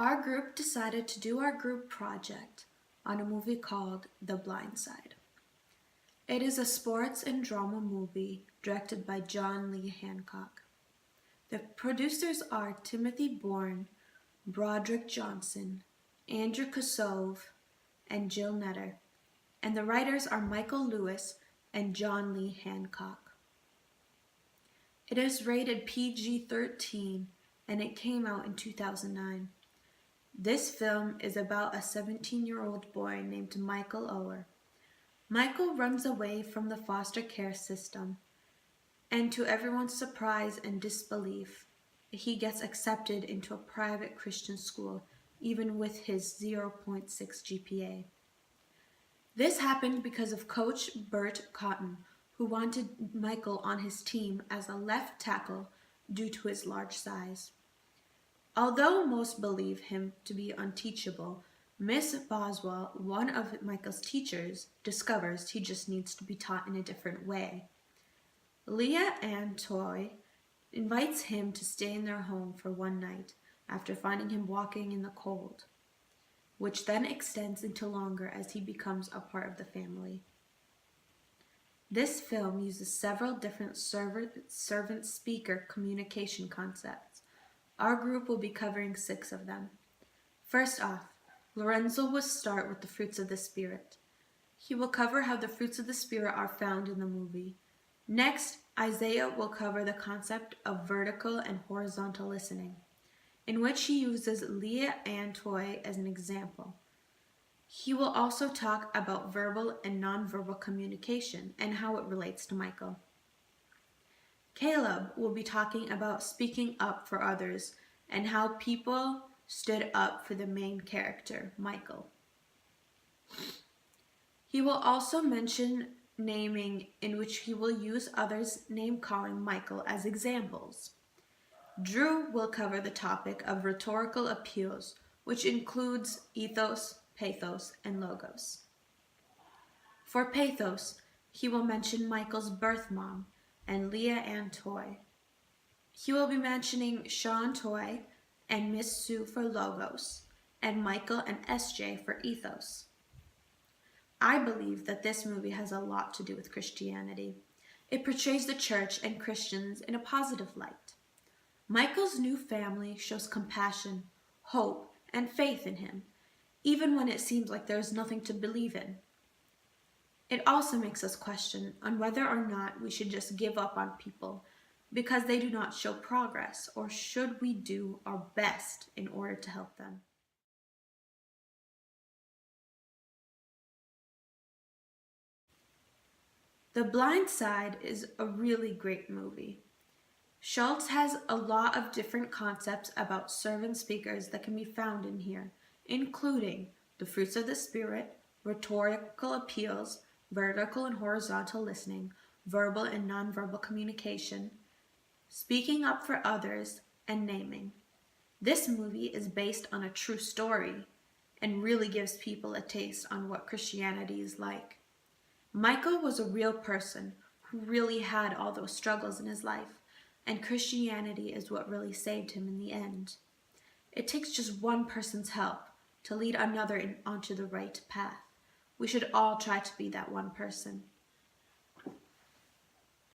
Our group decided to do our group project on a movie called The Blind Side. It is a sports and drama movie directed by John Lee Hancock. The producers are Timothy Bourne, Broderick Johnson, Andrew Kosove, and Jill Netter, and the writers are Michael Lewis and John Lee Hancock. It is rated PG-13 and it came out in 2009. This film is about a 17-year-old boy named Michael Oher. Michael runs away from the foster care system, and to everyone's surprise and disbelief, he gets accepted into a private Christian school, even with his 0.6 GPA. This happened because of Coach Bert Cotton, who wanted Michael on his team as a left tackle due to his large size. Although most believe him to be unteachable, Miss Boswell, one of Michael's teachers, discovers he just needs to be taught in a different way. Leah Ann Toy invites him to stay in their home for one night after finding him walking in the cold, which then extends into longer as he becomes a part of the family. This film uses several different servant-speaker communication concepts. Our group will be covering 6 of them. First off, Lorenzo will start with the fruits of the Spirit. He will cover how the fruits of the Spirit are found in the movie. Next, Isaiah will cover the concept of vertical and horizontal listening, in which he uses Leah Ann Toy as an example. He will also talk about verbal and nonverbal communication and how it relates to Michael. Caleb will be talking about speaking up for others and how people stood up for the main character, Michael. He will also mention naming, in which he will use others name-calling Michael as examples. Drew will cover the topic of rhetorical appeals, which includes ethos, pathos, and logos. For pathos, he will mention Michael's birth mom and Leah Ann Toy. He will be mentioning Sean Toy and Miss Sue for logos, and Michael and SJ for ethos. I believe that this movie has a lot to do with Christianity. It portrays the church and Christians in a positive light. Michael's new family shows compassion, hope, and faith in him, even when it seems like there is nothing to believe in. It also makes us question on whether or not we should just give up on people because they do not show progress, or should we do our best in order to help them? The Blind Side is a really great movie. Schultz has a lot of different concepts about servant speakers that can be found in here, including the fruits of the Spirit, rhetorical appeals, vertical and horizontal listening, verbal and nonverbal communication, speaking up for others, and naming. This movie is based on a true story and really gives people a taste on what Christianity is like. Michael was a real person who really had all those struggles in his life, and Christianity is what really saved him in the end. It takes just one person's help to lead another onto the right path. We should all try to be that one person.